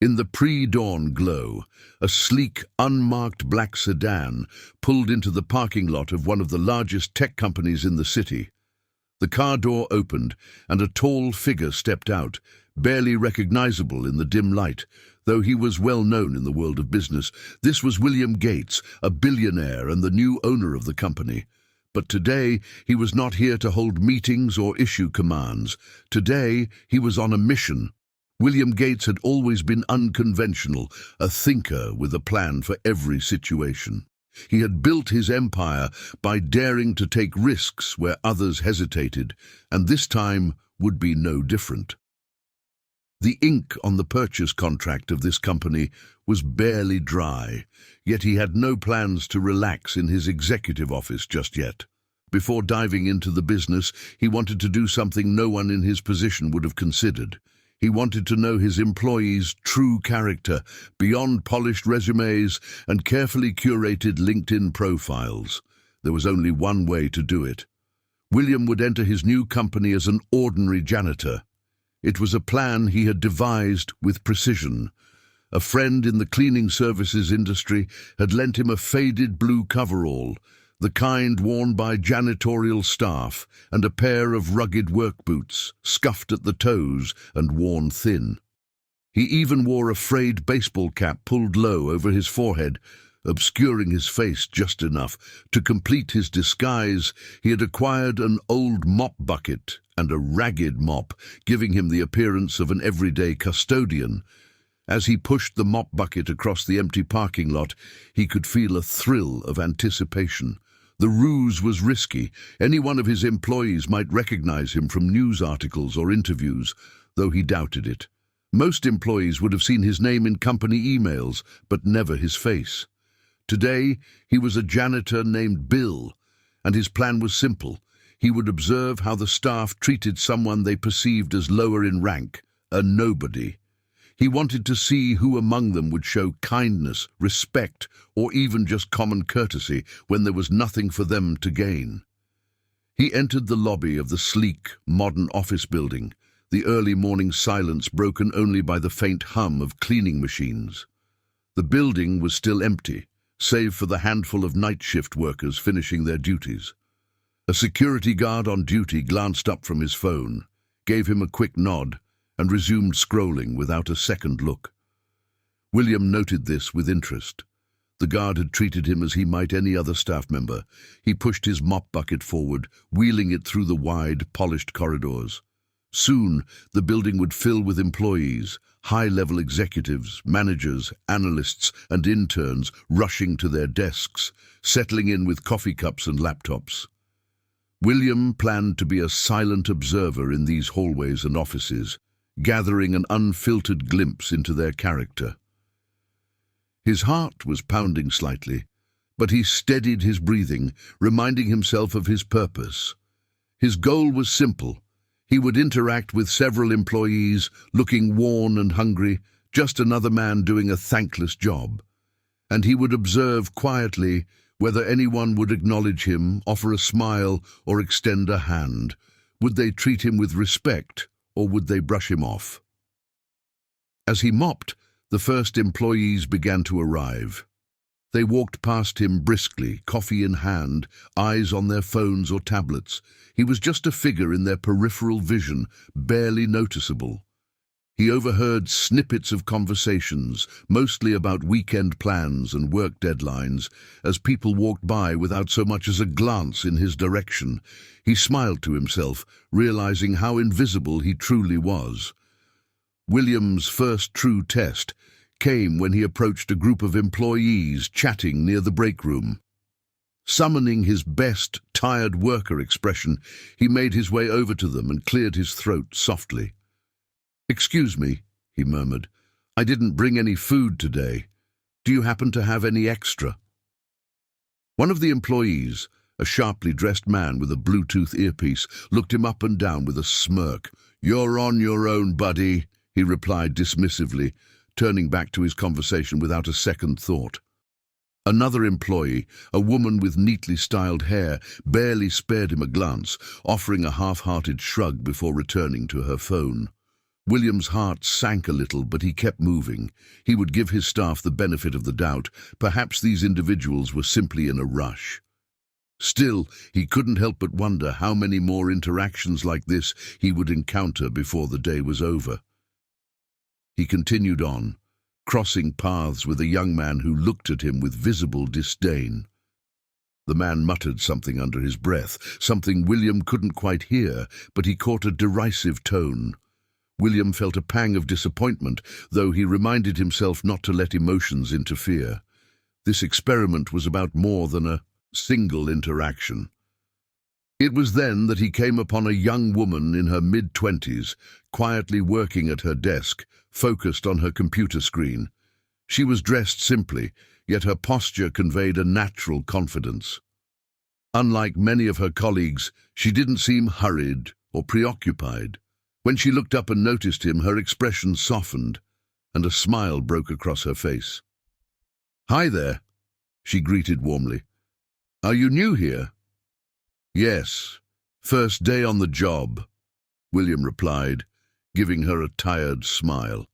In the pre-dawn glow, a sleek, unmarked black sedan pulled into the parking lot of one of the largest tech companies in the city. The car door opened, and a tall figure stepped out, barely recognizable in the dim light, though he was well known in the world of business. This was William Gates, a billionaire and the new owner of the company. But today, he was not here to hold meetings or issue commands. Today, he was on a mission. William Gates had always been unconventional, a thinker with a plan for every situation. He had built his empire by daring to take risks where others hesitated, and this time would be no different. The ink on the purchase contract of this company was barely dry, yet he had no plans to relax in his executive office just yet. Before diving into the business, he wanted to do something no one in his position would have considered. He wanted to know his employees' true character, beyond polished resumes and carefully curated LinkedIn profiles. There was only one way to do it. William would enter his new company as an ordinary janitor. It was a plan he had devised with precision. A friend in the cleaning services industry had lent him a faded blue coverall, the kind worn by janitorial staff, and a pair of rugged work boots, scuffed at the toes and worn thin. He even wore a frayed baseball cap pulled low over his forehead, obscuring his face just enough. To complete his disguise, he had acquired an old mop bucket and a ragged mop, giving him the appearance of an everyday custodian. As he pushed the mop bucket across the empty parking lot, he could feel a thrill of anticipation. The ruse was risky. Any one of his employees might recognize him from news articles or interviews, though he doubted it. Most employees would have seen his name in company emails, but never his face. Today, he was a janitor named Bill, and his plan was simple. He would observe how the staff treated someone they perceived as lower in rank, a nobody. He wanted to see who among them would show kindness, respect, or even just common courtesy when there was nothing for them to gain. He entered the lobby of the sleek, modern office building, the early morning silence broken only by the faint hum of cleaning machines. The building was still empty, save for the handful of night shift workers finishing their duties. A security guard on duty glanced up from his phone, gave him a quick nod, and resumed scrolling without a second look. William noted this with interest. The guard had treated him as he might any other staff member. He pushed his mop bucket forward, wheeling it through the wide, polished corridors. Soon, the building would fill with employees, high-level executives, managers, analysts, and interns rushing to their desks, settling in with coffee cups and laptops. William planned to be a silent observer in these hallways and offices, gathering an unfiltered glimpse into their character. His heart was pounding slightly, but he steadied his breathing, reminding himself of his purpose. His goal was simple. He would interact with several employees, looking worn and hungry, just another man doing a thankless job. And he would observe quietly whether anyone would acknowledge him, offer a smile, or extend a hand. Would they treat him with respect, or would they brush him off? As he mopped, the first employees began to arrive. They walked past him briskly, coffee in hand, eyes on their phones or tablets. He was just a figure in their peripheral vision, barely noticeable. He overheard snippets of conversations, mostly about weekend plans and work deadlines, as people walked by without so much as a glance in his direction. He smiled to himself, realizing how invisible he truly was. William's first true test came when he approached a group of employees chatting near the break room. Summoning his best tired worker expression, he made his way over to them and cleared his throat softly. "Excuse me," he murmured. "I didn't bring any food today. Do you happen to have any extra?" One of the employees, a sharply dressed man with a Bluetooth earpiece, looked him up and down with a smirk. "You're on your own, buddy," he replied dismissively, turning back to his conversation without a second thought. Another employee, a woman with neatly styled hair, barely spared him a glance, offering a half-hearted shrug before returning to her phone. William's heart sank a little, but he kept moving. He would give his staff the benefit of the doubt. Perhaps these individuals were simply in a rush. Still, he couldn't help but wonder how many more interactions like this he would encounter before the day was over. He continued on, crossing paths with a young man who looked at him with visible disdain. The man muttered something under his breath, something William couldn't quite hear, but he caught a derisive tone. William felt a pang of disappointment, though he reminded himself not to let emotions interfere. This experiment was about more than a single interaction. It was then that he came upon a young woman in her mid-20s, quietly working at her desk, focused on her computer screen. She was dressed simply, yet her posture conveyed a natural confidence. Unlike many of her colleagues, she didn't seem hurried or preoccupied. When she looked up and noticed him, her expression softened, and a smile broke across her face. "Hi there," she greeted warmly. "Are you new here?" "Yes, first day on the job," William replied, giving her a tired smile.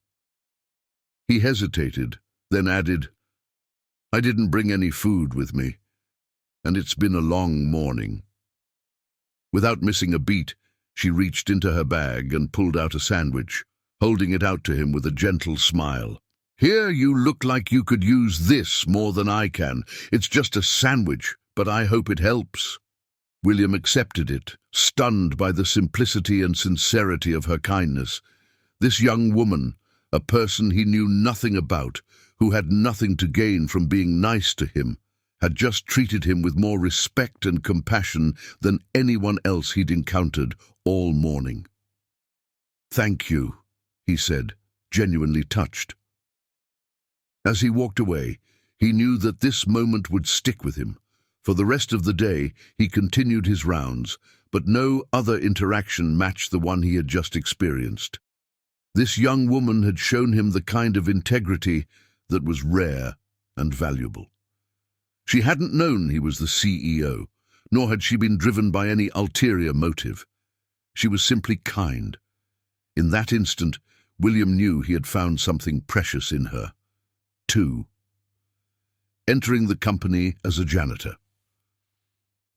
He hesitated, then added, "I didn't bring any food with me, and it's been a long morning." Without missing a beat, she reached into her bag and pulled out a sandwich, holding it out to him with a gentle smile. "Here, you look like you could use this more than I can. It's just a sandwich, but I hope it helps." William accepted it, stunned by the simplicity and sincerity of her kindness. This young woman, a person he knew nothing about, who had nothing to gain from being nice to him, had just treated him with more respect and compassion than anyone else he'd encountered all morning. "Thank you," he said, genuinely touched. As he walked away, he knew that this moment would stick with him. For the rest of the day, he continued his rounds, but no other interaction matched the one he had just experienced. This young woman had shown him the kind of integrity that was rare and valuable. She hadn't known he was the CEO, nor had she been driven by any ulterior motive. She was simply kind. In that instant, William knew he had found something precious in her. 2. Entering the company as a janitor.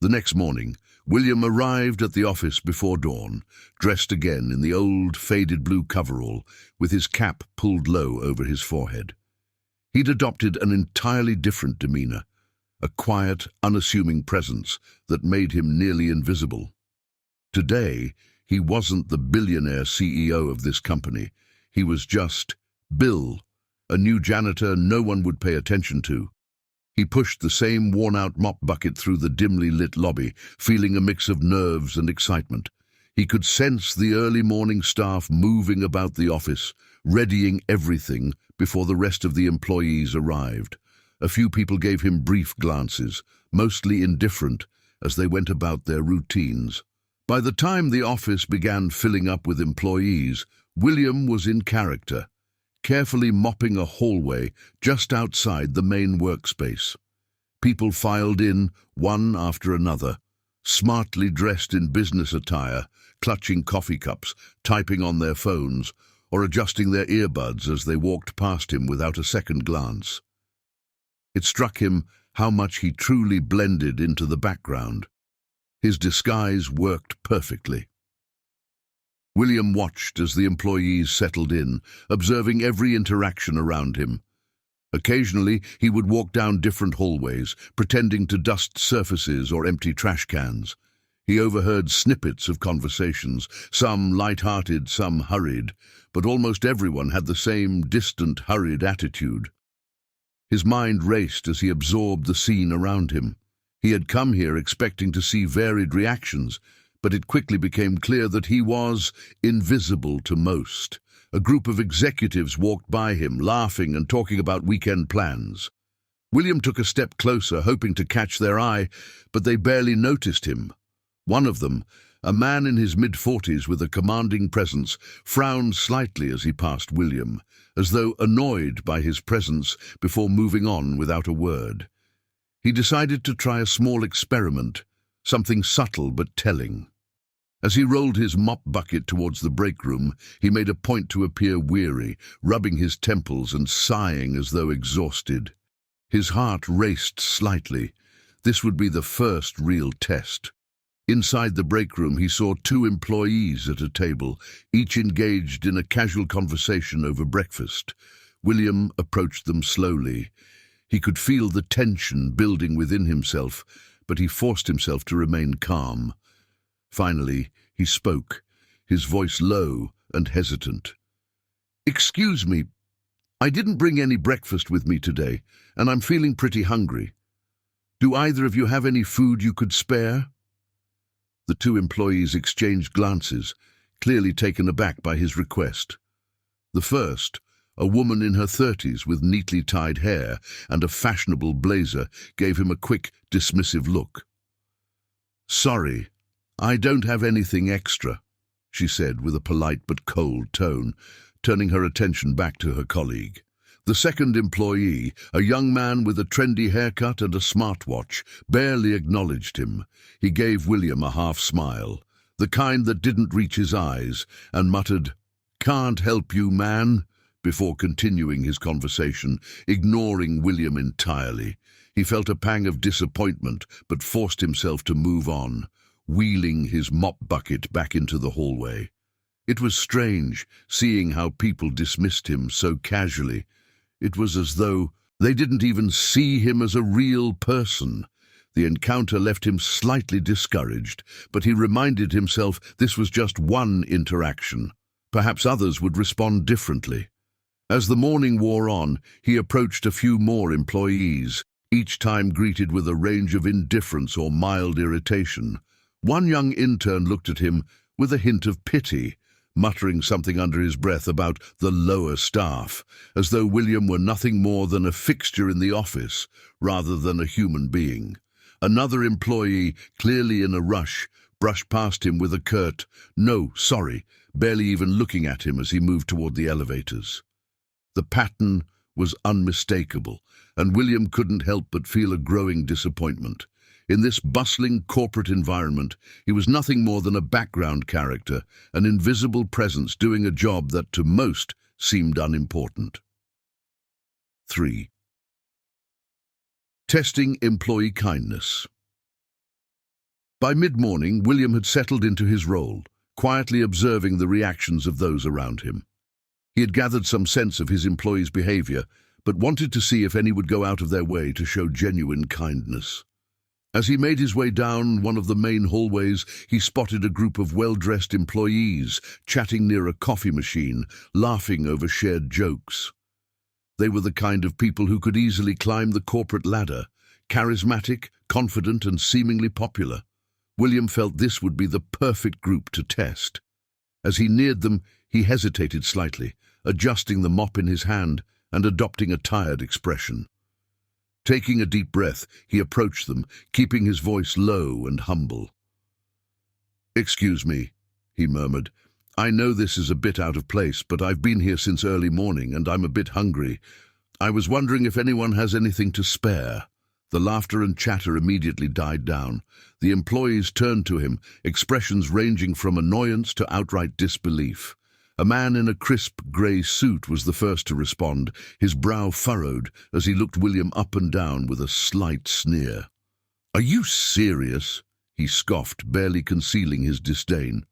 The next morning, William arrived at the office before dawn, dressed again in the old, faded blue coverall, with his cap pulled low over his forehead. He'd adopted an entirely different demeanor, a quiet, unassuming presence that made him nearly invisible. Today, he wasn't the billionaire CEO of this company. He was just Bill, a new janitor no one would pay attention to. He pushed the same worn-out mop bucket through the dimly lit lobby, feeling a mix of nerves and excitement. He could sense the early morning staff moving about the office, readying everything before the rest of the employees arrived. A few people gave him brief glances, mostly indifferent, as they went about their routines. By the time the office began filling up with employees, William was in character, carefully mopping a hallway just outside the main workspace. People filed in, one after another, smartly dressed in business attire, clutching coffee cups, typing on their phones, or adjusting their earbuds as they walked past him without a second glance. It struck him how much he truly blended into the background. His disguise worked perfectly. William watched as the employees settled in, observing every interaction around him. Occasionally, he would walk down different hallways, pretending to dust surfaces or empty trash cans. He overheard snippets of conversations, some light-hearted, some hurried, but almost everyone had the same distant, hurried attitude. His mind raced as he absorbed the scene around him. He had come here expecting to see varied reactions, but it quickly became clear that he was invisible to most. A group of executives walked by him, laughing and talking about weekend plans. William took a step closer, hoping to catch their eye, but they barely noticed him. One of them, a man in his mid-40s with a commanding presence, frowned slightly as he passed William, as though annoyed by his presence, before moving on without a word. He decided to try a small experiment, something subtle but telling. As he rolled his mop bucket towards the break room, he made a point to appear weary, rubbing his temples and sighing as though exhausted. His heart raced slightly. This would be the first real test. Inside the break room, he saw two employees at a table, each engaged in a casual conversation over breakfast. William approached them slowly. He could feel the tension building within himself, but he forced himself to remain calm. Finally, he spoke, his voice low and hesitant. "Excuse me, I didn't bring any breakfast with me today, and I'm feeling pretty hungry. Do either of you have any food you could spare?" The two employees exchanged glances, clearly taken aback by his request. The first, a woman in her 30s with neatly tied hair and a fashionable blazer, gave him a quick, dismissive look. "Sorry, I don't have anything extra," she said with a polite but cold tone, turning her attention back to her colleague. The second employee, a young man with a trendy haircut and a smartwatch, barely acknowledged him. He gave William a half-smile, the kind that didn't reach his eyes, and muttered, "Can't help you, man," before continuing his conversation, ignoring William entirely. He felt a pang of disappointment, but forced himself to move on, wheeling his mop bucket back into the hallway. It was strange, seeing how people dismissed him so casually. It was as though they didn't even see him as a real person. The encounter left him slightly discouraged, but he reminded himself this was just one interaction. Perhaps others would respond differently. As the morning wore on, he approached a few more employees, each time greeted with a range of indifference or mild irritation. One young intern looked at him with a hint of pity, muttering something under his breath about the lower staff, as though William were nothing more than a fixture in the office rather than a human being. Another employee, clearly in a rush, brushed past him with a curt, "No, sorry," barely even looking at him as he moved toward the elevators. The pattern was unmistakable, and William couldn't help but feel a growing disappointment. In this bustling corporate environment, he was nothing more than a background character, an invisible presence doing a job that to most seemed unimportant. 3. Testing employee kindness. By mid-morning, William had settled into his role, quietly observing the reactions of those around him. He had gathered some sense of his employees' behavior, but wanted to see if any would go out of their way to show genuine kindness. As he made his way down one of the main hallways, he spotted a group of well-dressed employees chatting near a coffee machine, laughing over shared jokes. They were the kind of people who could easily climb the corporate ladder, charismatic, confident, and seemingly popular. William felt this would be the perfect group to test. As he neared them, he hesitated slightly, adjusting the mop in his hand and adopting a tired expression. Taking a deep breath, he approached them, keeping his voice low and humble. "Excuse me," he murmured. "I know this is a bit out of place, but I've been here since early morning and I'm a bit hungry. I was wondering if anyone has anything to spare." The laughter and chatter immediately died down. The employees turned to him, expressions ranging from annoyance to outright disbelief. A man in a crisp grey suit was the first to respond, his brow furrowed as he looked William up and down with a slight sneer. "Are you serious?" he scoffed, barely concealing his disdain.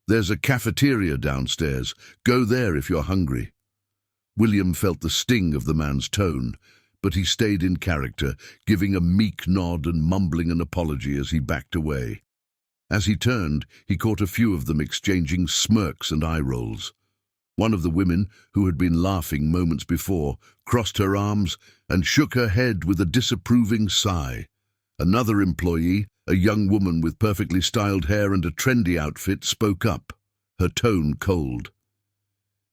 "There's a cafeteria downstairs. Go there if you're hungry." William felt the sting of the man's tone, but he stayed in character, giving a meek nod and mumbling an apology as he backed away. As he turned, he caught a few of them exchanging smirks and eye rolls. One of the women, who had been laughing moments before, crossed her arms and shook her head with a disapproving sigh. Another employee, a young woman with perfectly styled hair and a trendy outfit, spoke up, her tone cold.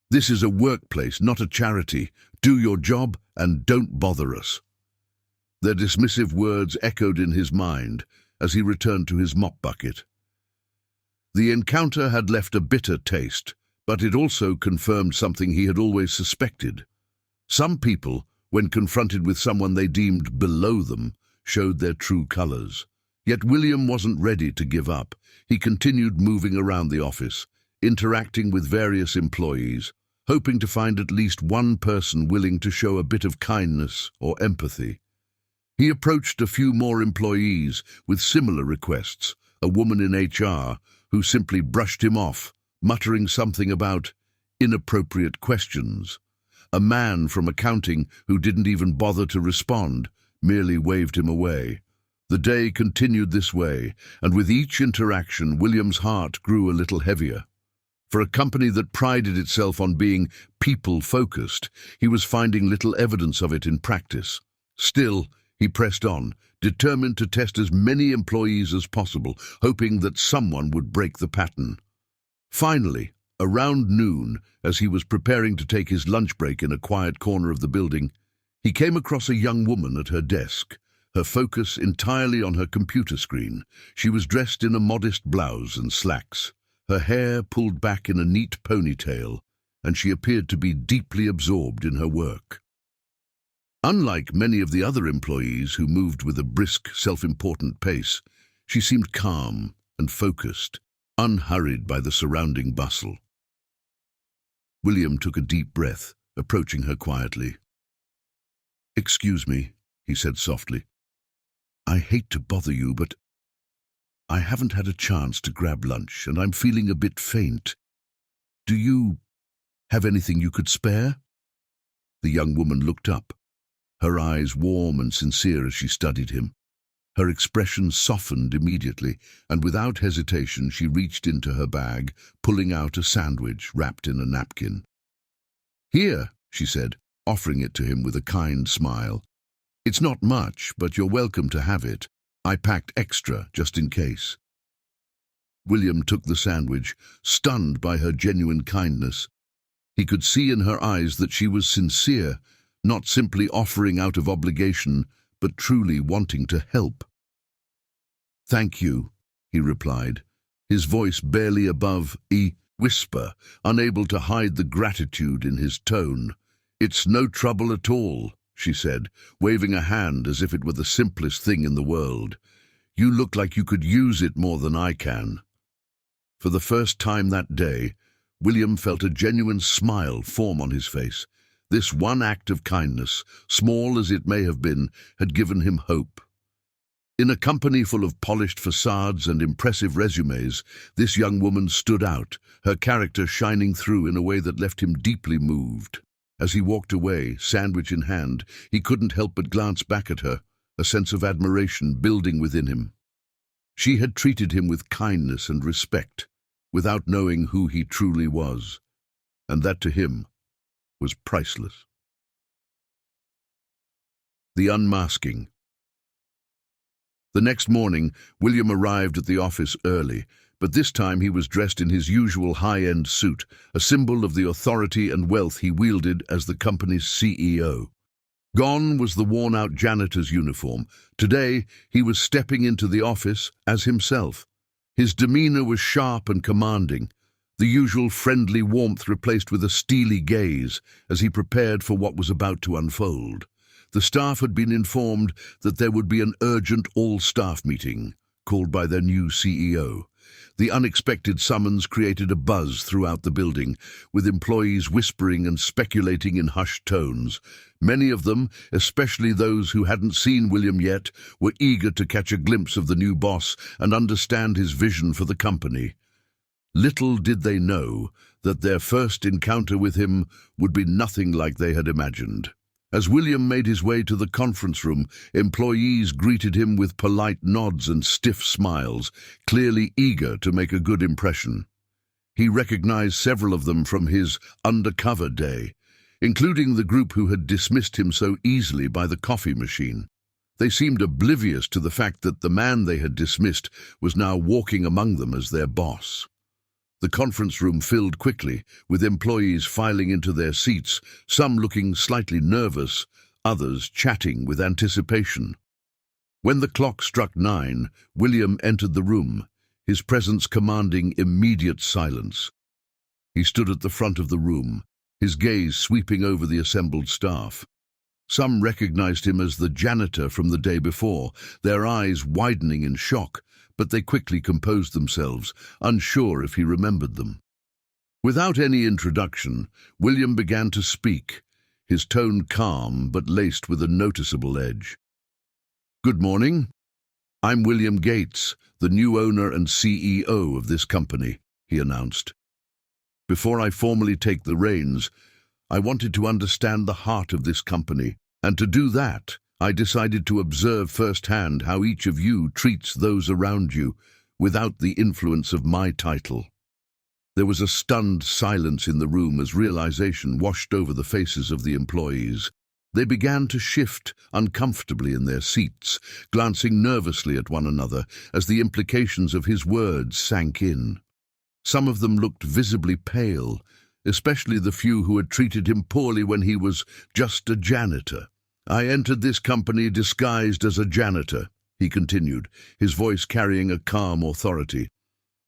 "This is a workplace, not a charity. Do your job and don't bother us." Their dismissive words echoed in his mind as he returned to his mop bucket. The encounter had left a bitter taste, but it also confirmed something he had always suspected. Some people, when confronted with someone they deemed below them, showed their true colors. Yet William wasn't ready to give up. He continued moving around the office, interacting with various employees, hoping to find at least one person willing to show a bit of kindness or empathy. He approached a few more employees with similar requests, a woman in HR who simply brushed him off, muttering something about inappropriate questions. A man from accounting who didn't even bother to respond, merely waved him away. The day continued this way, and with each interaction, William's heart grew a little heavier. For a company that prided itself on being people-focused, he was finding little evidence of it in practice. Still, he pressed on, determined to test as many employees as possible, hoping that someone would break the pattern. Finally, around noon, as he was preparing to take his lunch break in a quiet corner of the building, he came across a young woman at her desk, her focus entirely on her computer screen. She was dressed in a modest blouse and slacks, her hair pulled back in a neat ponytail, and she appeared to be deeply absorbed in her work. Unlike many of the other employees who moved with a brisk, self-important pace, she seemed calm and focused, unhurried by the surrounding bustle. William took a deep breath, approaching her quietly. "Excuse me," he said softly. "I hate to bother you, but I haven't had a chance to grab lunch, and I'm feeling a bit faint. Do you have anything you could spare?" The young woman looked up, her eyes warm and sincere as she studied him. Her expression softened immediately, and without hesitation she reached into her bag, pulling out a sandwich wrapped in a napkin. "Here," she said, offering it to him with a kind smile. "It's not much, but you're welcome to have it. I packed extra, just in case." William took the sandwich, stunned by her genuine kindness. He could see in her eyes that she was sincere, not simply offering out of obligation, but truly wanting to help. "Thank you," he replied, his voice barely above a whisper, unable to hide the gratitude in his tone. "It's no trouble at all," she said, waving a hand as if it were the simplest thing in the world. "You look like you could use it more than I can." For the first time that day, William felt a genuine smile form on his face. This one act of kindness, small as it may have been, had given him hope. In a company full of polished facades and impressive resumes, this young woman stood out, her character shining through in a way that left him deeply moved. As he walked away, sandwich in hand, he couldn't help but glance back at her, a sense of admiration building within him. She had treated him with kindness and respect, without knowing who he truly was, and that to him was priceless. The Unmasking. The next morning, William arrived at the office early, but this time he was dressed in his usual high-end suit, a symbol of the authority and wealth he wielded as the company's CEO. Gone was the worn-out janitor's uniform. Today, he was stepping into the office as himself. His demeanor was sharp and commanding, the usual friendly warmth replaced with a steely gaze as he prepared for what was about to unfold. The staff had been informed that there would be an urgent all-staff meeting, called by their new CEO. The unexpected summons created a buzz throughout the building, with employees whispering and speculating in hushed tones. Many of them, especially those who hadn't seen William yet, were eager to catch a glimpse of the new boss and understand his vision for the company. Little did they know that their first encounter with him would be nothing like they had imagined. As William made his way to the conference room, employees greeted him with polite nods and stiff smiles, clearly eager to make a good impression. He recognized several of them from his undercover day, including the group who had dismissed him so easily by the coffee machine. They seemed oblivious to the fact that the man they had dismissed was now walking among them as their boss. The conference room filled quickly, with employees filing into their seats, some looking slightly nervous, others chatting with anticipation. When the clock struck 9, William entered the room, his presence commanding immediate silence. He stood at the front of the room, his gaze sweeping over the assembled staff. Some recognized him as the janitor from the day before, their eyes widening in shock, but they quickly composed themselves, unsure if he remembered them. Without any introduction, William began to speak, his tone calm but laced with a noticeable edge. "Good morning. I'm William Gates, the new owner and CEO of this company," he announced. "Before I formally take the reins, I wanted to understand the heart of this company, and to do that, I decided to observe firsthand how each of you treats those around you without the influence of my title." There was a stunned silence in the room as realization washed over the faces of the employees. They began to shift uncomfortably in their seats, glancing nervously at one another as the implications of his words sank in. Some of them looked visibly pale, especially the few who had treated him poorly when he was just a janitor. "I entered this company disguised as a janitor," he continued, his voice carrying a calm authority.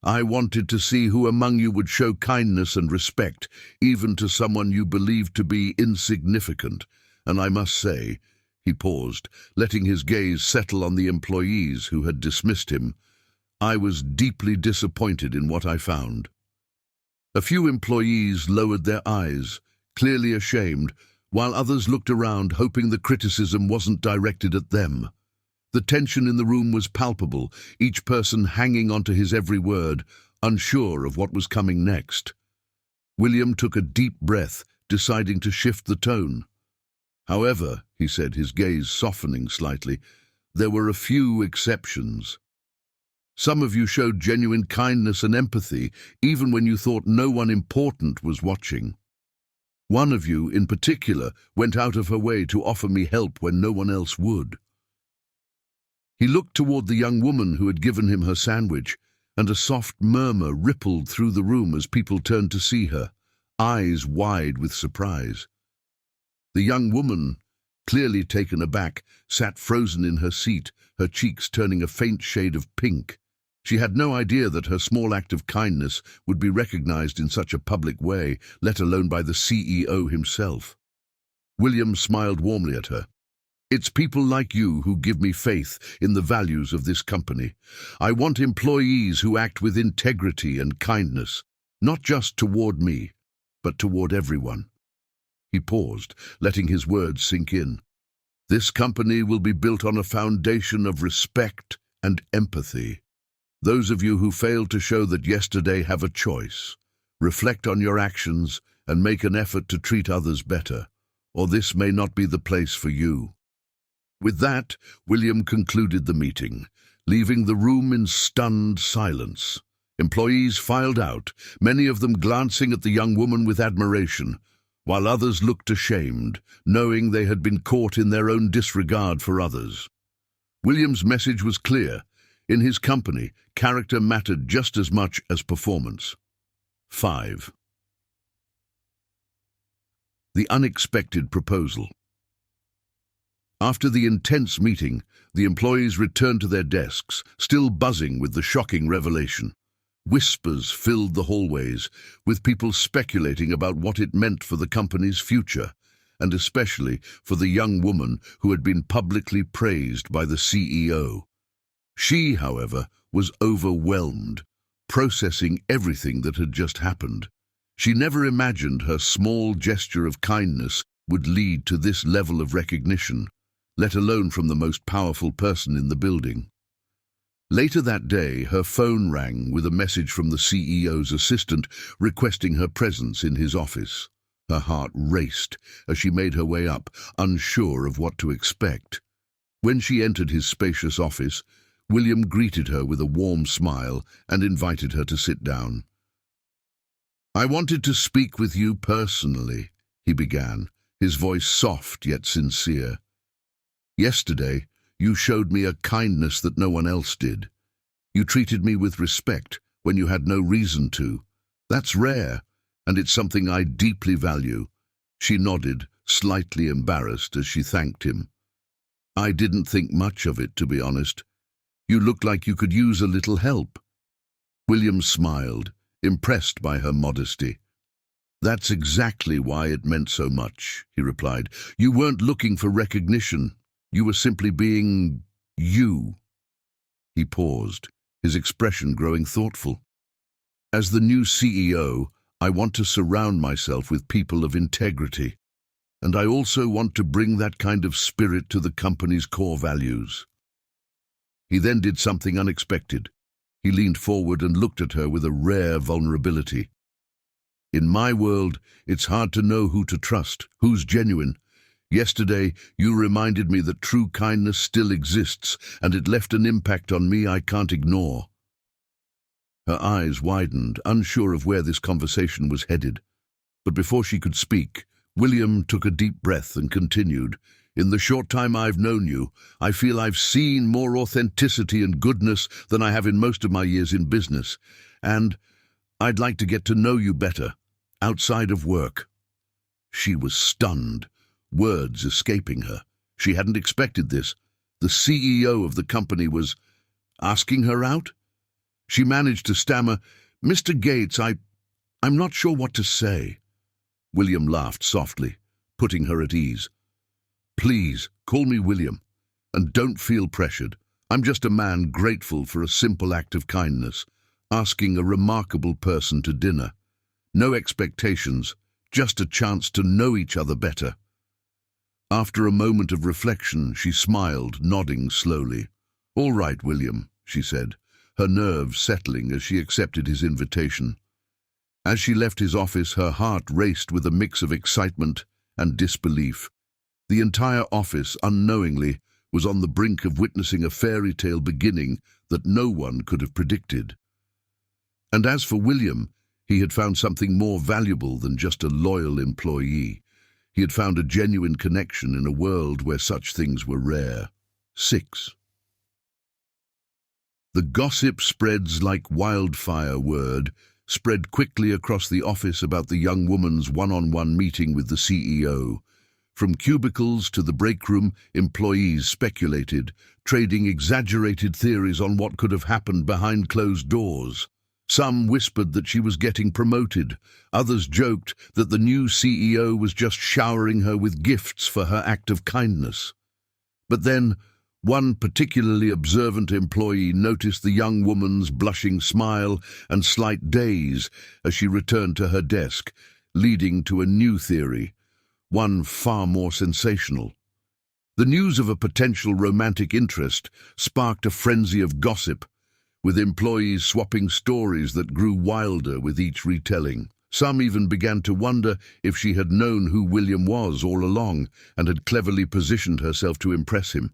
"I wanted to see who among you would show kindness and respect, even to someone you believed to be insignificant. And I must say," he paused, letting his gaze settle on the employees who had dismissed him, "I was deeply disappointed in what I found." A few employees lowered their eyes, clearly ashamed, while others looked around, hoping the criticism wasn't directed at them. The tension in the room was palpable, each person hanging onto his every word, unsure of what was coming next. William took a deep breath, deciding to shift the tone. "However," he said, his gaze softening slightly, "there were a few exceptions. Some of you showed genuine kindness and empathy, even when you thought no one important was watching. One of you, in particular, went out of her way to offer me help when no one else would." He looked toward the young woman who had given him her sandwich, and a soft murmur rippled through the room as people turned to see her, eyes wide with surprise. The young woman, clearly taken aback, sat frozen in her seat, her cheeks turning a faint shade of pink. She had no idea that her small act of kindness would be recognized in such a public way, let alone by the CEO himself. William smiled warmly at her. "It's people like you who give me faith in the values of this company. I want employees who act with integrity and kindness, not just toward me, but toward everyone." He paused, letting his words sink in. "This company will be built on a foundation of respect and empathy. Those of you who failed to show that yesterday have a choice. Reflect on your actions and make an effort to treat others better, or this may not be the place for you." With that, William concluded the meeting, leaving the room in stunned silence. Employees filed out, many of them glancing at the young woman with admiration, while others looked ashamed, knowing they had been caught in their own disregard for others. William's message was clear. In his company, character mattered just as much as performance. 5. The unexpected proposal. After the intense meeting, the employees returned to their desks, still buzzing with the shocking revelation. Whispers filled the hallways, with people speculating about what it meant for the company's future, and especially for the young woman who had been publicly praised by the CEO. She, however, was overwhelmed, processing everything that had just happened. She never imagined her small gesture of kindness would lead to this level of recognition, let alone from the most powerful person in the building. Later that day, her phone rang with a message from the CEO's assistant requesting her presence in his office. Her heart raced as she made her way up, unsure of what to expect. When she entered his spacious office, William greeted her with a warm smile and invited her to sit down. "I wanted to speak with you personally," he began, his voice soft yet sincere. "Yesterday, you showed me a kindness that no one else did. You treated me with respect when you had no reason to. That's rare, and it's something I deeply value." She nodded, slightly embarrassed as she thanked him. "I didn't think much of it, to be honest. You looked like you could use a little help." William smiled, impressed by her modesty. "That's exactly why it meant so much," he replied. "You weren't looking for recognition. You were simply being you." He paused, his expression growing thoughtful. "As the new CEO, I want to surround myself with people of integrity, and I also want to bring that kind of spirit to the company's core values." He then did something unexpected. He leaned forward and looked at her with a rare vulnerability. "In my world, it's hard to know who to trust, who's genuine. Yesterday, you reminded me that true kindness still exists, and it left an impact on me I can't ignore." Her eyes widened, unsure of where this conversation was headed. But before she could speak, William took a deep breath and continued, "In the short time I've known you, I feel I've seen more authenticity and goodness than I have in most of my years in business. And I'd like to get to know you better, outside of work." She was stunned, words escaping her. She hadn't expected this. The CEO of the company was asking her out? She managed to stammer, "Mr. Gates, I'm not sure what to say." William laughed softly, putting her at ease. "Please, call me William, and don't feel pressured. I'm just a man grateful for a simple act of kindness, asking a remarkable person to dinner. No expectations, just a chance to know each other better." After a moment of reflection, she smiled, nodding slowly. "All right, William," she said, her nerves settling as she accepted his invitation. As she left his office, her heart raced with a mix of excitement and disbelief. The entire office, unknowingly, was on the brink of witnessing a fairy tale beginning that no one could have predicted. And as for William, he had found something more valuable than just a loyal employee. He had found a genuine connection in a world where such things were rare. 6. The gossip spreads like wildfire. Word spread quickly across the office about the young woman's one-on-one meeting with the CEO. From cubicles to the break room, employees speculated, trading exaggerated theories on what could have happened behind closed doors. Some whispered that she was getting promoted. Others joked that the new CEO was just showering her with gifts for her act of kindness. But then, one particularly observant employee noticed the young woman's blushing smile and slight daze as she returned to her desk, leading to a new theory, one far more sensational. The news of a potential romantic interest sparked a frenzy of gossip, with employees swapping stories that grew wilder with each retelling. Some even began to wonder if she had known who William was all along and had cleverly positioned herself to impress him.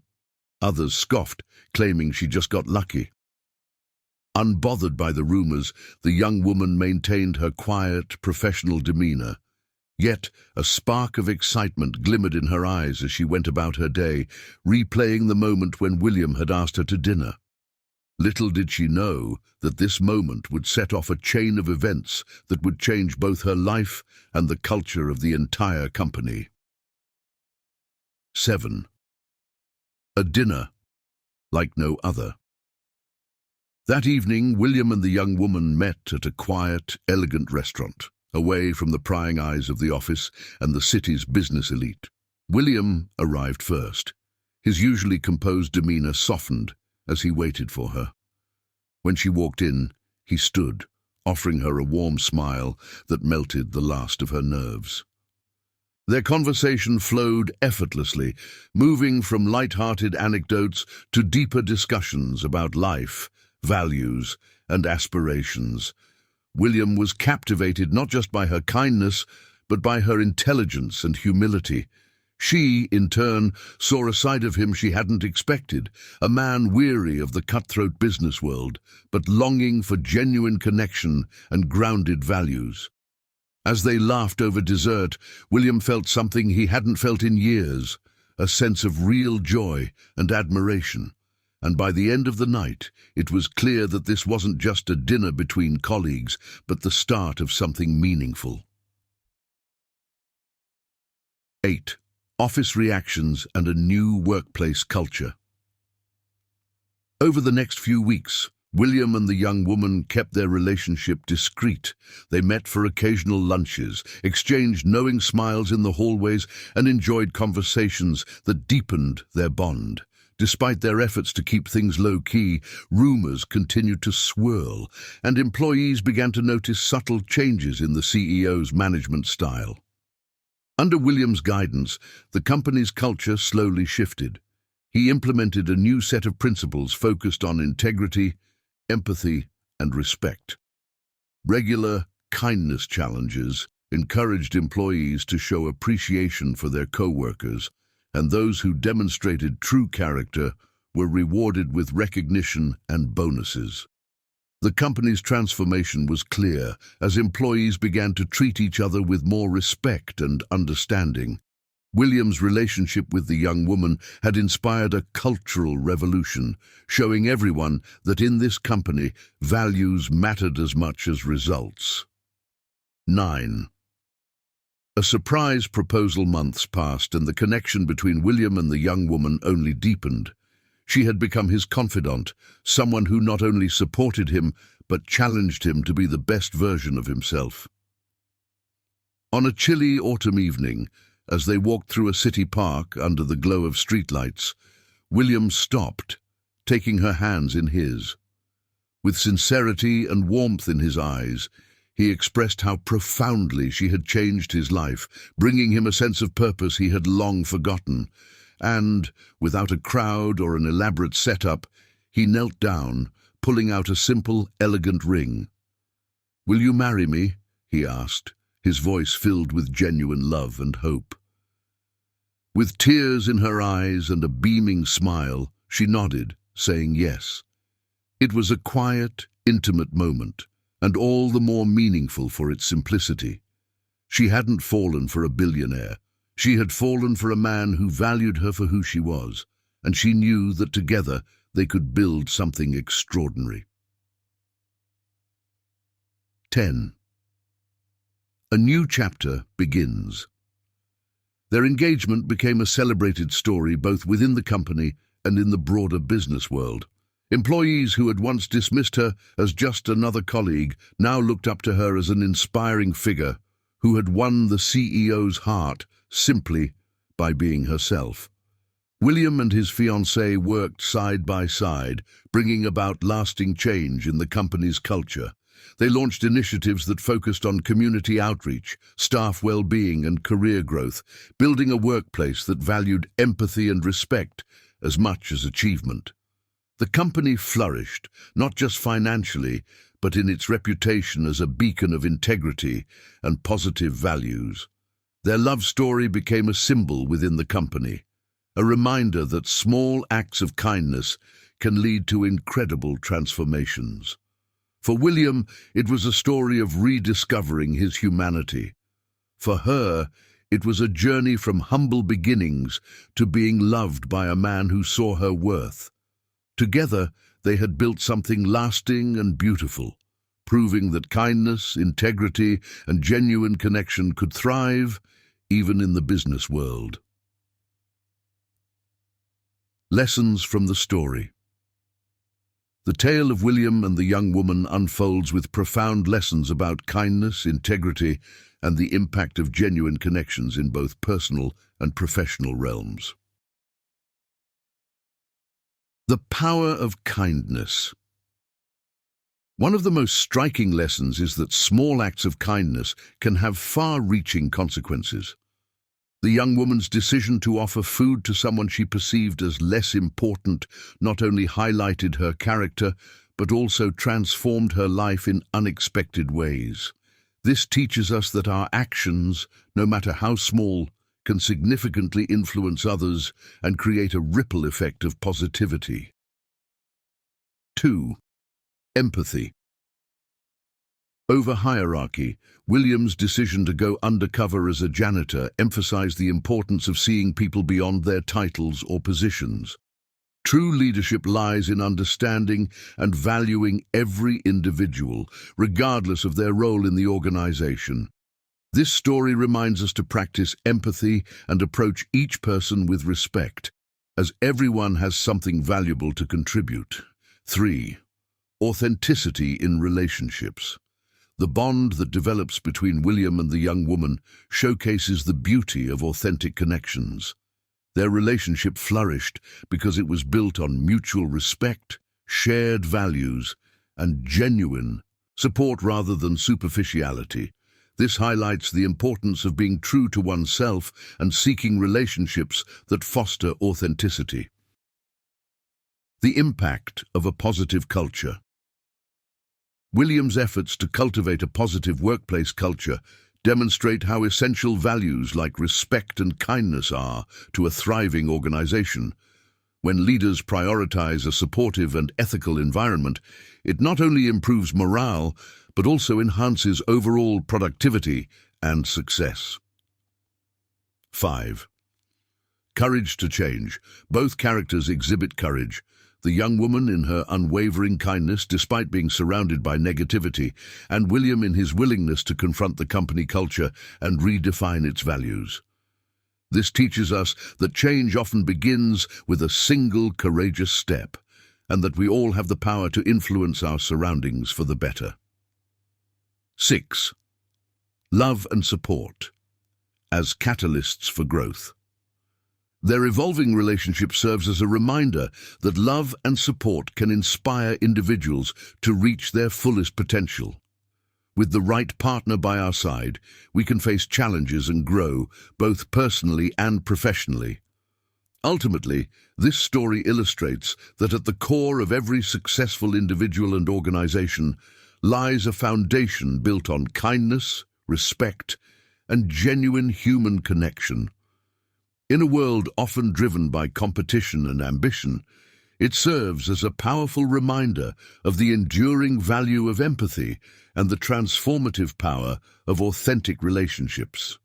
Others scoffed, claiming she just got lucky. Unbothered by the rumors, the young woman maintained her quiet, professional demeanor. Yet a spark of excitement glimmered in her eyes as she went about her day, replaying the moment when William had asked her to dinner. Little did she know that this moment would set off a chain of events that would change both her life and the culture of the entire company. 7. A dinner like no other. That evening, William and the young woman met at a quiet, elegant restaurant, away from the prying eyes of the office and the city's business elite. William arrived first. His usually composed demeanor softened as he waited for her. When she walked in, he stood, offering her a warm smile that melted the last of her nerves. Their conversation flowed effortlessly, moving from light-hearted anecdotes to deeper discussions about life, values, and aspirations. William was captivated not just by her kindness, but by her intelligence and humility. She, in turn, saw a side of him she hadn't expected, a man weary of the cutthroat business world, but longing for genuine connection and grounded values. As they laughed over dessert, William felt something he hadn't felt in years, a sense of real joy and admiration. And by the end of the night, it was clear that this wasn't just a dinner between colleagues, but the start of something meaningful. 8. Office reactions and a new workplace culture. Over the next few weeks, William and the young woman kept their relationship discreet. They met for occasional lunches, exchanged knowing smiles in the hallways, and enjoyed conversations that deepened their bond. Despite their efforts to keep things low-key, rumors continued to swirl, and employees began to notice subtle changes in the CEO's management style. Under William's guidance, the company's culture slowly shifted. He implemented a new set of principles focused on integrity, empathy, and respect. Regular kindness challenges encouraged employees to show appreciation for their co-workers, and those who demonstrated true character were rewarded with recognition and bonuses. The company's transformation was clear as employees began to treat each other with more respect and understanding. William's relationship with the young woman had inspired a cultural revolution, showing everyone that in this company, values mattered as much as results. 9. A surprise proposal. Months passed, and the connection between William and the young woman only deepened. She had become his confidant, someone who not only supported him, but challenged him to be the best version of himself. On a chilly autumn evening, as they walked through a city park under the glow of streetlights, William stopped, taking her hands in his. With sincerity and warmth in his eyes, he expressed how profoundly she had changed his life, bringing him a sense of purpose he had long forgotten. And, without a crowd or an elaborate setup, he knelt down, pulling out a simple, elegant ring. "Will you marry me?" he asked, his voice filled with genuine love and hope. With tears in her eyes and a beaming smile, she nodded, saying yes. It was a quiet, intimate moment, and all the more meaningful for its simplicity. She hadn't fallen for a billionaire. She had fallen for a man who valued her for who she was, and she knew that together they could build something extraordinary. 10. A new chapter begins. Their engagement became a celebrated story both within the company and in the broader business world. Employees who had once dismissed her as just another colleague now looked up to her as an inspiring figure who had won the CEO's heart simply by being herself. William and his fiancée worked side by side, bringing about lasting change in the company's culture. They launched initiatives that focused on community outreach, staff well-being, and career growth, building a workplace that valued empathy and respect as much as achievement. The company flourished, not just financially, but in its reputation as a beacon of integrity and positive values. Their love story became a symbol within the company, a reminder that small acts of kindness can lead to incredible transformations. For William, it was a story of rediscovering his humanity. For her, it was a journey from humble beginnings to being loved by a man who saw her worth. Together, they had built something lasting and beautiful, proving that kindness, integrity, and genuine connection could thrive even in the business world. Lessons from the story. The tale of William and the young woman unfolds with profound lessons about kindness, integrity, and the impact of genuine connections in both personal and professional realms. The power of kindness. One of the most striking lessons is that small acts of kindness can have far-reaching consequences. The young woman's decision to offer food to someone she perceived as less important not only highlighted her character, but also transformed her life in unexpected ways. This teaches us that our actions, no matter how small, can significantly influence others and create a ripple effect of positivity. 2. Empathy. Over hierarchy, William's decision to go undercover as a janitor emphasized the importance of seeing people beyond their titles or positions. True leadership lies in understanding and valuing every individual, regardless of their role in the organization. This story reminds us to practice empathy and approach each person with respect, as everyone has something valuable to contribute. 3. Authenticity in relationships. The bond that develops between William and the young woman showcases the beauty of authentic connections. Their relationship flourished because it was built on mutual respect, shared values, and genuine support rather than superficiality. This highlights the importance of being true to oneself and seeking relationships that foster authenticity. The impact of a positive culture. William's efforts to cultivate a positive workplace culture demonstrate how essential values like respect and kindness are to a thriving organization. When leaders prioritize a supportive and ethical environment, it not only improves morale, but also enhances overall productivity and success. 5. Courage to change. Both characters exhibit courage. The young woman in her unwavering kindness despite being surrounded by negativity, and William in his willingness to confront the company culture and redefine its values. This teaches us that change often begins with a single courageous step, and that we all have the power to influence our surroundings for the better. 6. Love and support as catalysts for growth. Their evolving relationship serves as a reminder that love and support can inspire individuals to reach their fullest potential. With the right partner by our side, we can face challenges and grow, both personally and professionally. Ultimately, this story illustrates that at the core of every successful individual and organization lies a foundation built on kindness, respect, and genuine human connection. In a world often driven by competition and ambition, it serves as a powerful reminder of the enduring value of empathy and the transformative power of authentic relationships.